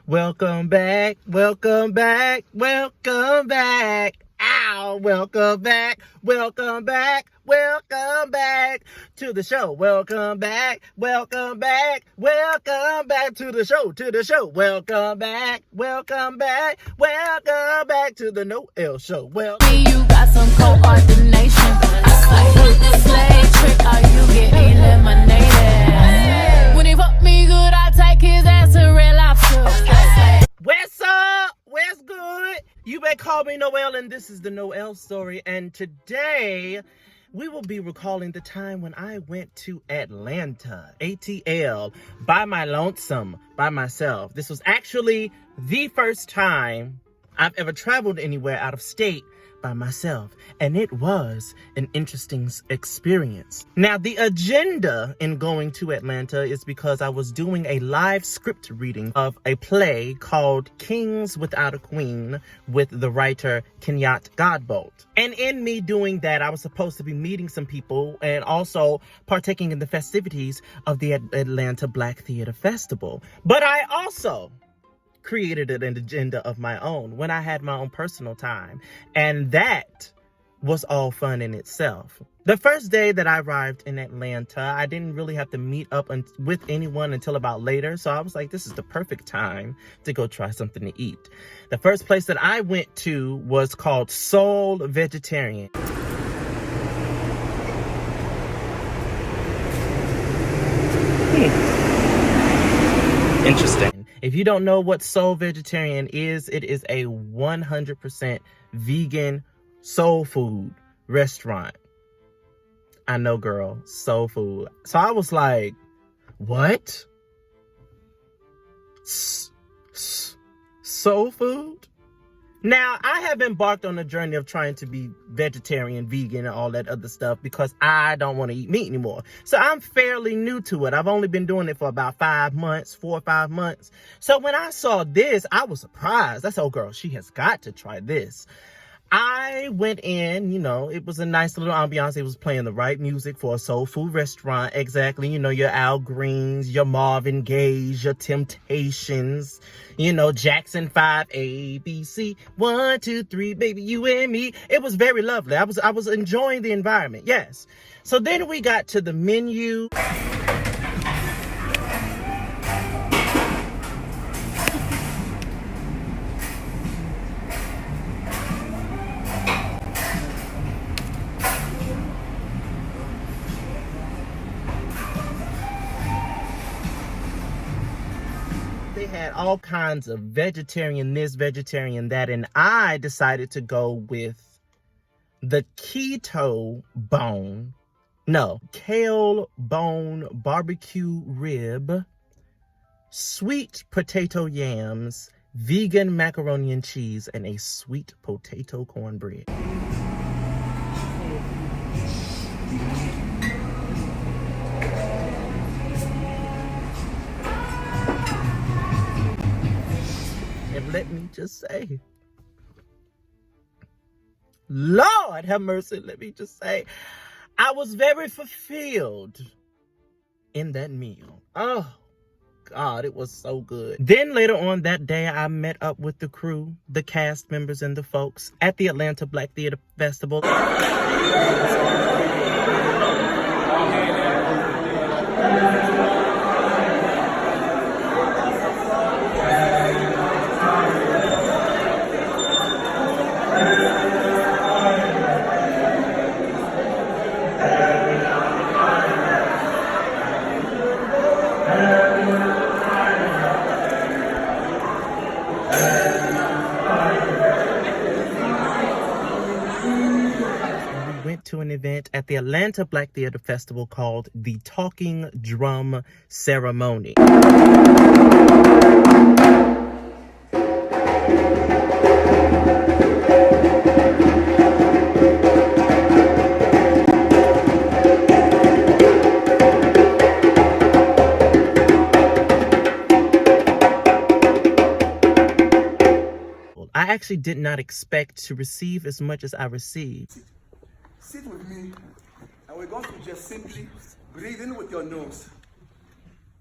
Welcome back, welcome back, welcome back. Ow, welcome back, welcome back, welcome back to the show. Welcome back, welcome back, welcome back to the show, Welcome back, welcome back, welcome back to the Noel Show. Well, you got some coordination. I slave trick, are you getting eliminated? When he fuck me good, I take his ass to Red Lobster. what's up? What's good? You may call me Noel, and this is the Noel Story. And today, we will be recalling the time when I went to Atlanta, ATL, by my lonesome, by myself. This was actually the first time I've ever traveled anywhere out of state by myself, and it was an interesting experience. Now, the agenda in going to Atlanta is because I was doing a live script reading of a play called Kings Without a Queen with the writer Kenyatt Godbolt. And in me doing that, I was supposed to be meeting some people and also partaking in the festivities of the Atlanta Black Theater Festival. But I also created an agenda of my own when I had my own personal time. And that was all fun in itself. The first day that I arrived in Atlanta, I didn't really have to meet up with anyone until about later. So I was like, this is the perfect time to go try something to eat. The first place that I went to was called Soul Vegetarian. Interesting. If you don't know what Soul Vegetarian is, it is a 100% vegan soul food restaurant. I know, girl, soul food. So I was like, what? Soul food? Now, I have embarked on a journey of trying to be vegetarian, vegan, and all that other stuff because I don't want to eat meat anymore. So I'm fairly new to it. I've only been doing it for about 4 or 5 months. So when I saw this, I was surprised. I said, oh, girl, she has got to try this. I went in, it was a nice little ambiance. It was playing the right music for a soul food restaurant. Exactly. Your Al Greens, your Marvin Gaye's, your Temptations, Jackson 5, A, B, C, 1, 2, 3, baby, you and me. It was very lovely. I was enjoying the environment. Yes. So then we got to the menu. They had all kinds of vegetarian this, vegetarian that, and I decided to go with the kale bone barbecue rib, sweet potato yams, vegan macaroni and cheese, and a sweet potato cornbread. And let me just say, Lord have mercy, let me just say, I was very fulfilled in that meal. Oh, God, it was so good. Then later on that day, I met up with the crew, the cast members and the folks at the Atlanta Black Theater Festival. To an event at the Atlanta Black Theater Festival called the Talking Drum Ceremony. I actually did not expect to receive as much as I received. Sit with me, and we're going to just simply breathe in with your nose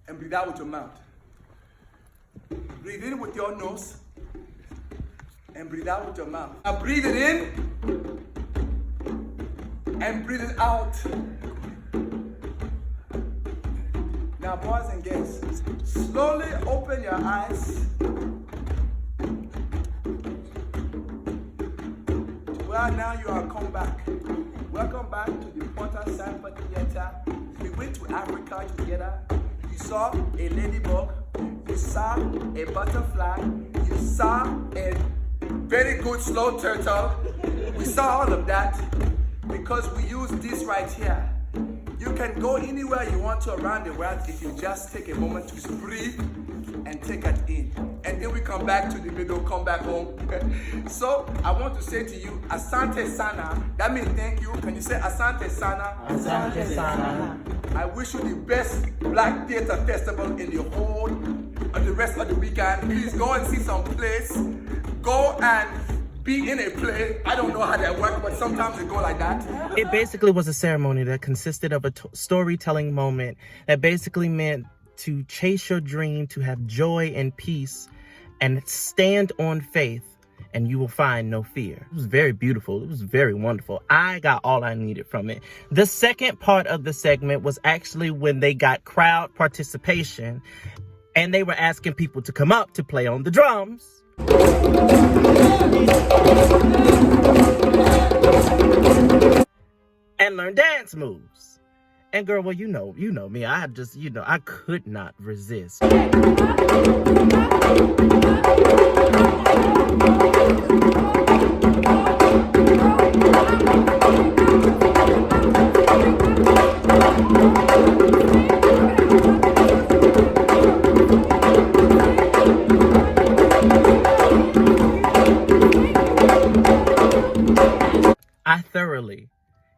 and breathe out with your mouth. Breathe in with your nose and breathe out with your mouth. Now breathe it in and breathe it out. Now boys and girls, slowly open your eyes. Well, now you are come back. Welcome back to the Porter Sanford Theater. We went to Africa together. You saw a ladybug. You saw a butterfly. You saw a very good slow turtle. We saw all of that because we use this right here. You can go anywhere you want to around the world if you just take a moment to breathe and take it in. And then we come back to the middle, come back home. So I want to say to you, Asante Sana. That means thank you. Can you say Asante Sana? Asante Sana. I wish you the best Black Theater Festival in the whole of the rest of the weekend. Please go and see some plays. Go and be in a play. I don't know how that works, but sometimes it go like that. It basically was a ceremony that consisted of a storytelling moment that basically meant to chase your dream, to have joy and peace, and stand on faith, and you will find no fear. It was very beautiful. It was very wonderful. I got all I needed from it. The second part of the segment was actually when they got crowd participation, and they were asking people to come up to play on the drums. And learn dance moves. And girl, well, you know me. I just, I could not resist. I thoroughly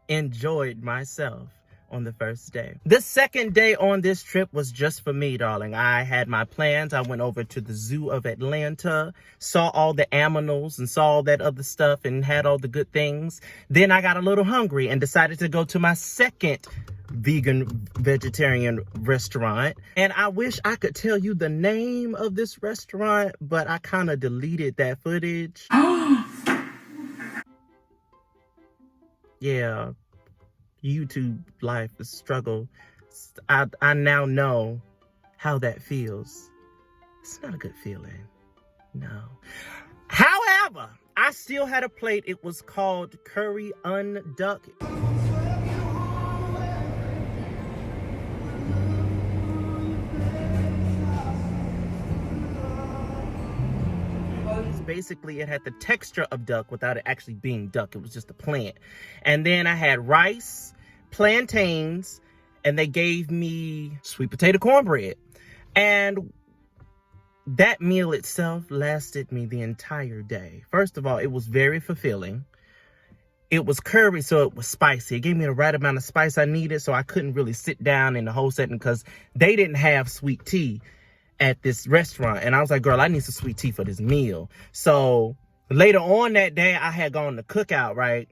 enjoyed myself on the first day. The second day on this trip was just for me, darling. I had my plans. I went over to the Zoo of Atlanta, saw all the animals and saw all that other stuff and had all the good things. Then I got a little hungry and decided to go to my second vegetarian restaurant. And I wish I could tell you the name of this restaurant, but I kind of deleted that footage. Yeah. YouTube life is struggle. I now know how that feels. It's not a good feeling. No. However, I still had a plate. It was called Curry Unduck. Basically, it had the texture of duck without it actually being duck. It was just a plant. And then I had rice, plantains, and they gave me sweet potato cornbread. And that meal itself lasted me the entire day. First of all, it was very fulfilling. It was curry, so it was spicy. It gave me the right amount of spice I needed, so I couldn't really sit down in the whole setting because they didn't have sweet tea at this restaurant. And I was like, girl, I need some sweet tea for this meal. So later on that day, I had gone to Cookout, right?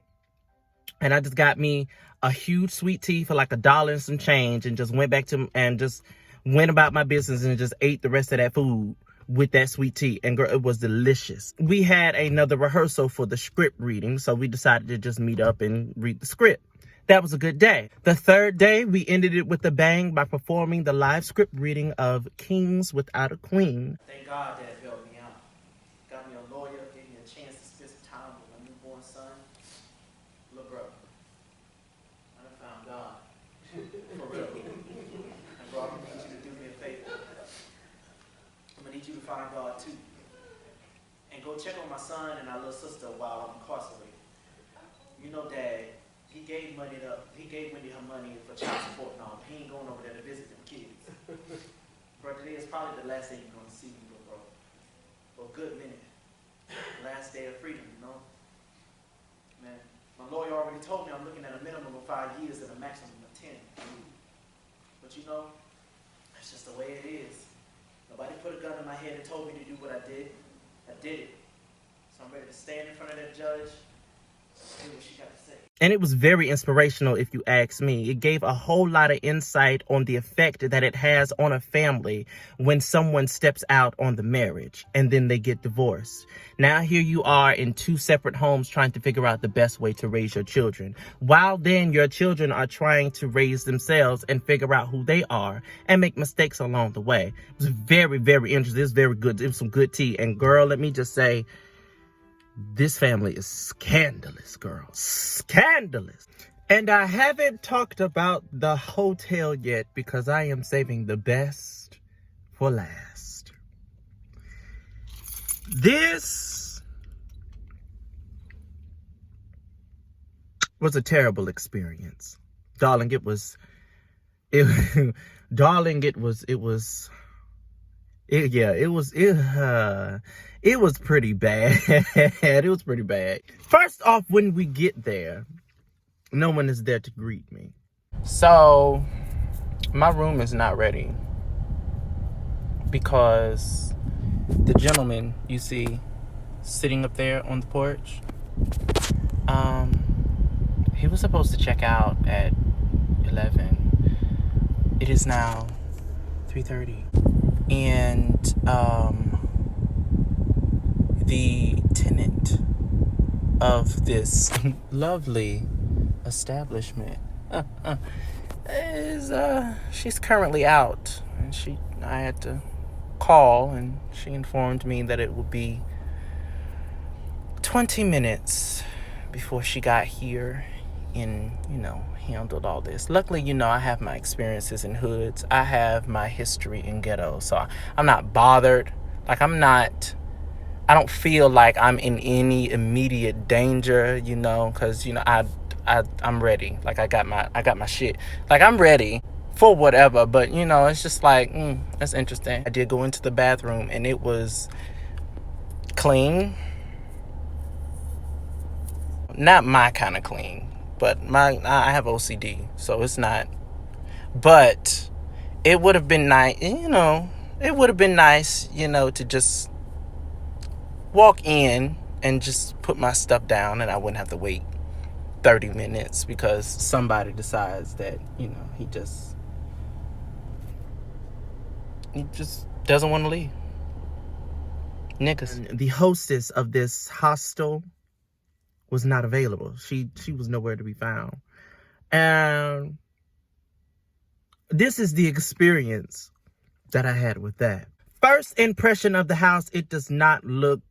And I just got me a huge sweet tea for like $1 and some change and just went back to and just went about my business and just ate the rest of that food with that sweet tea. And girl, it was delicious. We had another rehearsal for the script reading, so we decided to just meet up and read the script. That was a good day. The third day, we ended it with a bang by performing the live script reading of Kings Without a Queen. Thank God that helped me out. Got me a lawyer, gave me a chance to spend some time with my newborn son. Look, bro, I done found God. For real. And bro, I'm gonna need you to do me a favor. I'm gonna need you to find God too. And go check on my son and our little sister while I'm incarcerated. You know, Dad, he gave Wendy her money for child support and all. He ain't going over there to visit them kids. Bro, today is probably the last day you're going to see me, bro. For a good minute. Last day of freedom, you know? Man, my lawyer already told me I'm looking at a minimum of 5 years and a maximum of 10. But you know, that's just the way it is. Nobody put a gun in my head and told me to do what I did. I did it. So I'm ready to stand in front of that judge, And it was very inspirational, if you ask me. It gave a whole lot of insight on the effect that it has on a family when someone steps out on the marriage and then they get divorced. Now here you are in two separate homes trying to figure out the best way to raise your children. While then your children are trying to raise themselves and figure out who they are and make mistakes along the way. It was very, very interesting. It was very good. It was some good tea. And girl, let me just say, this family is scandalous, girl. Scandalous. And I haven't talked about the hotel yet because I am saving the best for last. This was a terrible experience. Darling, it was it was pretty bad. It was pretty bad. First off, when we get there, no one is there to greet me. So, my room is not ready because the gentleman you see sitting up there on the porch, he was supposed to check out at 11. It is now 3:30. And the tenant of this lovely establishment is she's currently out, and I had to call, and she informed me that it would be 20 minutes before she got here and handled all this. Luckily, I have my experiences in hoods. I have my history in ghettos, so I'm not bothered. Like, I don't feel like I'm in any immediate danger, because I'm ready. Like, I got my shit. Like, I'm ready for whatever, but it's just like, that's interesting. I did go into the bathroom and it was clean. Not my kind of clean, but I have OCD, so it's not. But it would have been nice, it would have been nice, to just walk in and just put my stuff down, and I wouldn't have to wait 30 minutes because somebody decides that, he just doesn't want to leave. Niggas. The hostess of this hostel was not available. She was nowhere to be found. And this is the experience that I had with that. First impression of the house, it does not look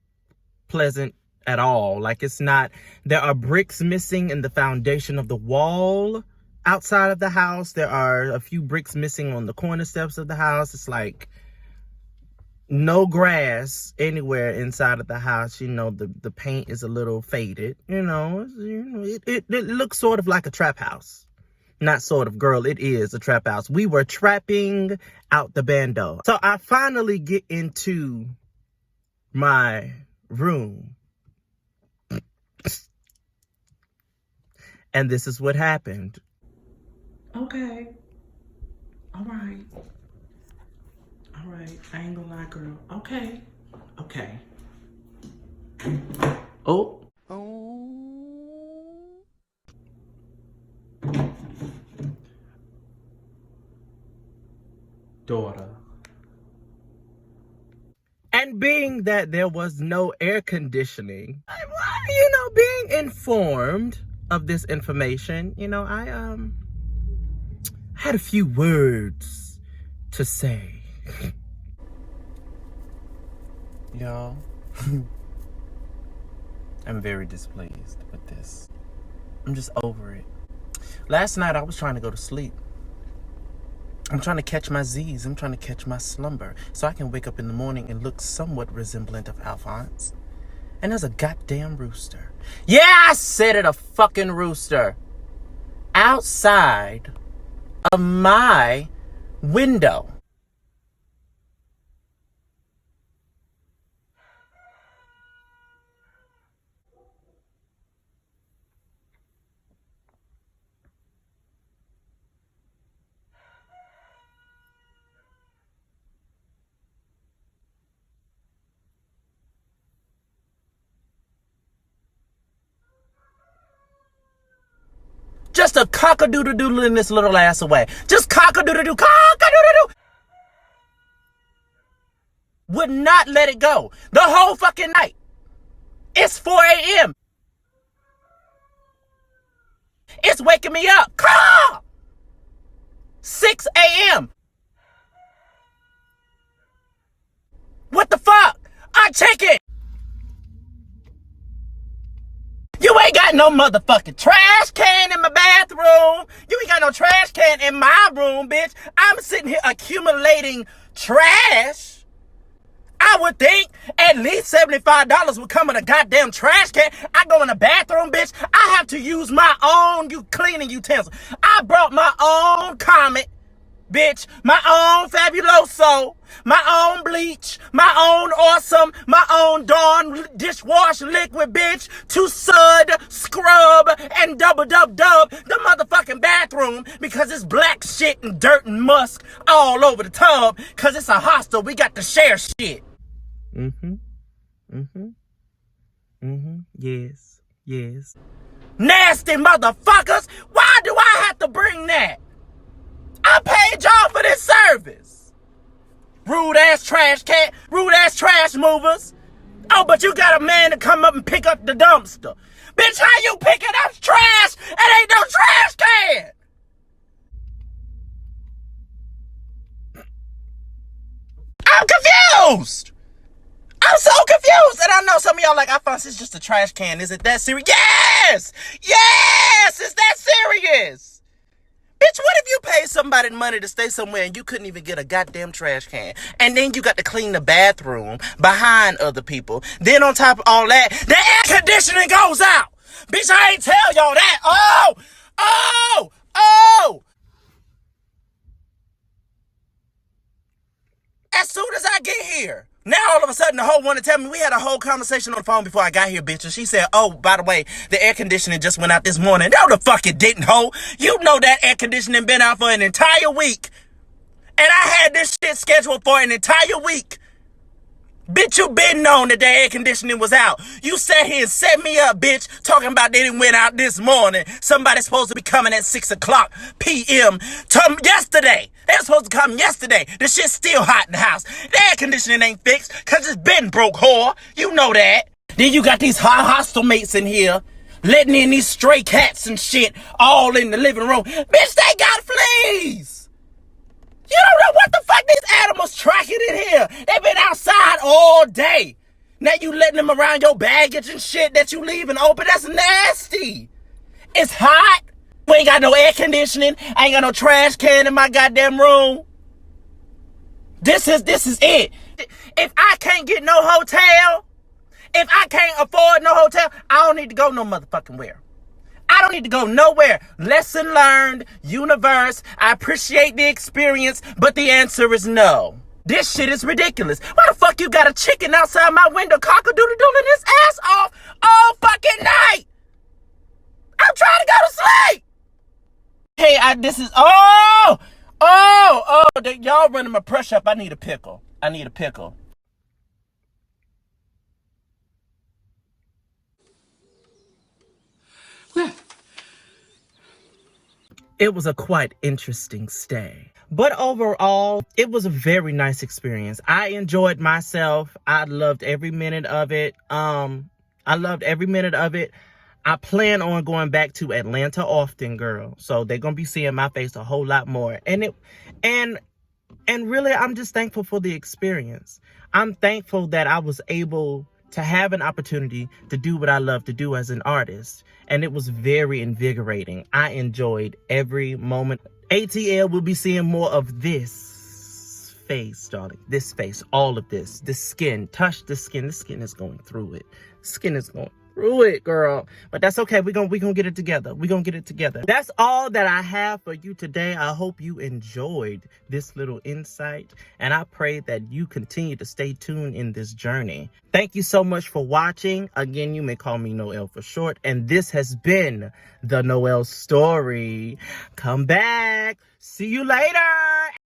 pleasant at all. Like, it's not. There are bricks missing in the foundation of the wall outside of the house. There are a few bricks missing on the corner steps of the house. It's like no grass anywhere inside of the house. The paint is a little faded. It looks sort of like a trap house. Not sort of, girl, it is a trap house. We were trapping out the bando. So I finally get into my room. And this is what happened. Okay. All right. I ain't gonna lie, girl. Okay. Oh. Daughter. And being that there was no air conditioning, being informed of this information, I had a few words to say. Y'all, I'm very displeased with this. I'm just over it. Last night I was trying to go to sleep. I'm trying to catch my Z's. I'm trying to catch my slumber so I can wake up in the morning and look somewhat resemblant of Alphonse. And there's a goddamn rooster. Yeah, I said it, a fucking rooster. Outside of my window. just a cock-a-doodle-doodling this little ass away. Just cock-a-doodle-doo, cock-a-doodle-doo. Would not let it go. The whole fucking night. It's 4 a.m. It's waking me up. Call! 6 a.m. What the fuck? I check it. You ain't got no motherfucking trash can in my bathroom. You ain't got no trash can in my room, bitch. I'm sitting here accumulating trash. I would think at least $75 would come in a goddamn trash can. I go in the bathroom, bitch. I have to use my own cleaning utensil. I brought my own Comet, bitch. My own Fabuloso. My own bleach. My own Awesome. My own Dawn dishwash liquid, bitch. To sud, scrub, and dub the motherfucking bathroom because it's black shit and dirt and musk all over the tub because it's a hostel. We got to share shit. Yes. Nasty motherfuckers! Why do I have to bring that? I paid y'all for this service. Rude ass trash can, rude ass trash movers. Oh, but you got a man to come up and pick up the dumpster. Bitch, how you picking up trash? It ain't no trash can. I'm confused. I'm so confused. And I know some of y'all like, I thought it's just a trash can. Is it that serious? Yes! Yes! It's that serious. Bitch, what if you pay somebody money to stay somewhere and you couldn't even get a goddamn trash can? And then you got to clean the bathroom behind other people. Then on top of all that, the air conditioning goes out. Bitch, I ain't tell y'all that. Oh! As soon as I get here, now all of a sudden the hoe want to tell me we had a whole conversation on the phone before I got here, bitch. And she said, oh, by the way, the air conditioning just went out this morning. No, the fuck it didn't, hoe. You know that air conditioning been out for an entire week. And I had this shit scheduled for an entire week. Bitch, you been known that the air conditioning was out. You sat here and set me up, bitch, talking about they didn't went out this morning. Somebody's supposed to be coming at 6 o'clock p.m. Yesterday. They were supposed to come yesterday. The shit's still hot in the house. The air conditioning ain't fixed because it's been broke, whore. You know that. Then you got these hostile mates in here letting in these stray cats and shit all in the living room. Bitch, they got fleas. You don't know what the fuck these animals tracking in here. They've been outside all day. Now you letting them around your baggage and shit that you leaving open. That's nasty. It's hot. We ain't got no air conditioning. I ain't got no trash can in my goddamn room. This is it. If I can't get no hotel, if I can't afford no hotel, I don't need to go no motherfucking where. I don't need to go nowhere. Lesson learned, universe. I appreciate the experience, but the answer is no. This shit is ridiculous. Why the fuck you got a chicken outside my window cock-a-doodle-doodling his ass off all fucking night? I'm trying to go to sleep. Hey, y'all running my pressure up. I need a pickle. It was a quite interesting stay. But overall, it was a very nice experience. I enjoyed myself. I loved every minute of it. I plan on going back to Atlanta often, girl. So they're going to be seeing my face a whole lot more. And really, I'm just thankful for the experience. I'm thankful that I was able to have an opportunity to do what I love to do as an artist. And it was very invigorating. I enjoyed every moment. ATL will be seeing more of this face, darling. This face, all of this. The skin, touch the skin. The skin is going through it. Skin is going through it, girl. But that's okay. We're gonna get it together. That's all that I have for you today. I hope you enjoyed this little insight, and I pray that you continue to stay tuned in this journey. Thank you so much for watching. Again, you may call me Noel for short, and this has been The Noel Story. Come back. See you later.